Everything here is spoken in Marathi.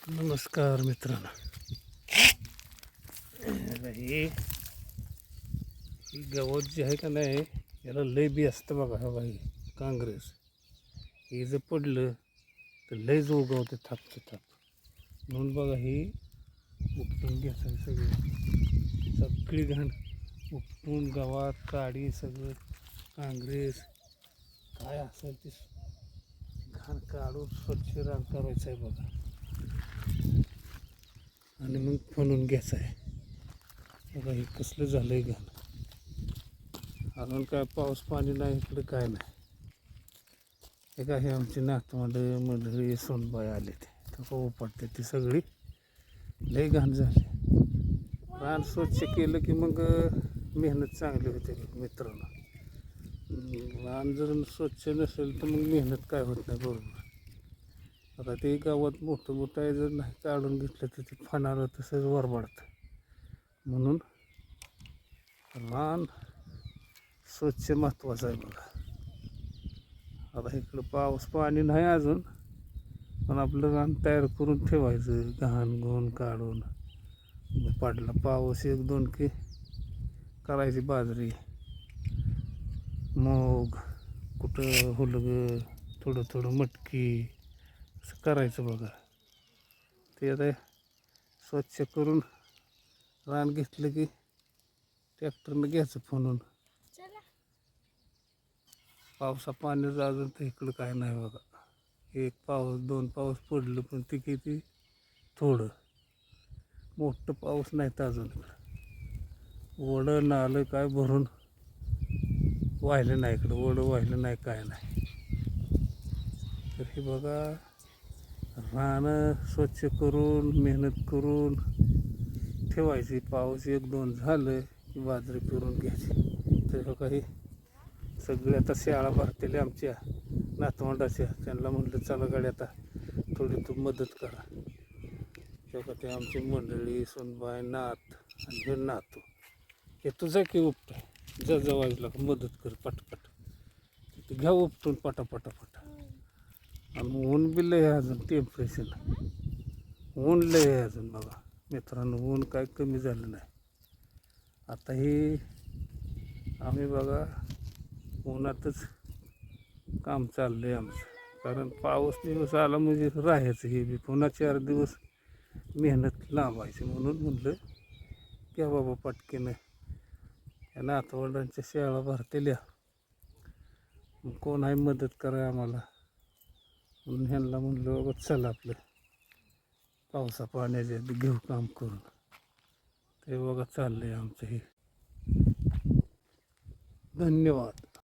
नमस्कार मित्रांनो. हे ही गवत जी आहे का नाही, याला लय बी असतं बघा. हा बाई काँग्रेस हे जर पडलं तर लयच उगवते थापचं थाप. म्हणून बघा ही उपटून घ्यायचं सगळी घाण उपटून गावात काडी सगळं काँग्रेस काय असेल ते घाण काढून स्वच्छ रान करायचं आहे बघा. आणि मग फणून घ्यायचं आहे बघा. हे कसलं झालं आहे घाण. अजून काय पाऊस पाणी नाही इकडे, काय नाही. हे काय हे आमची नातवंड मंडळी सोनबाई आले ते उपटते ती सगळी. लय घाण झाली. रान स्वच्छ केलं की मग मेहनत चांगली होते मित्रांनो. रान जर स्वच्छ नसेल तर मग मेहनत काय होत नाही बरोबर. आता ते गावात मोठं मोठं आहे, जर नाही काढून घेतलं तर ते फणारं तसंच वरबाडतं. म्हणून रान स्वच्छ महत्त्वाचं आहे बघा. आता इकडं पाऊस पाणी नाही अजून, पण आपलं रान तयार करून ठेवायचं घाण घोण काढून. पडला पाऊस एक दोन की करायची बाजरी मूग कुठं हुलगं थोडं थोडं मटकी असं करायचं बघा. ते आता स्वच्छ करून रान घेतलं की ट्रॅक्टरनं घ्यायचं फणून. पावसा पाण्याचं अजून तर इकडं काय नाही बघा. एक पाऊस दोन पाऊस पडलं, पण ते किती थोडं. मोठं पाऊस नाही तर अजून इकडं ओढं नालं काय भरून वाहिलं नाही. इकडं ओढं वाहिलं नाही, काय नाही. तर हे बघा रानं स्वच्छ करून मेहनत करून ठेवायची. पाऊस एक दोन झालं की बाजरी पेरून घ्यायची. तर बघा हे सगळे आता शाळा भरतेले आमच्या नातवंडाच्या. त्यांना म्हटलं चला गाडी आता थोडी तू मदत करा. तेव्हा ते आमची मंडळी सोनबाई नात आणि हे नातू हे तुझं की उपट जा जवायला मदत कर पटपट. ते घ्या उपटून पटापटापटा. आणि ऊन बी लय अजून टेम्परेचर ऊन लय आहे अजून बघा मित्रांनो. ऊन काय कमी झालं नाही. आता हे आम्ही बघा उन्हातच काम चाललं आहे आमचं. कारण पाऊस दिवस आला म्हणजे राहायचं. हे बी पुन्हा 4 दिवस मेहनत लांबायची. म्हणून म्हटलं घ्या बाबा पटकेनं. या नातवंडांच्या शाळा भरतेल्या, मग कोण आहे मदत करा आम्हाला. म्हणून ह्यांना म्हणलं बाबा चला आपलं पावसा पाण्याच्या घेऊ काम करून. ते बघा चाललंय आमचं हे. धन्यवाद.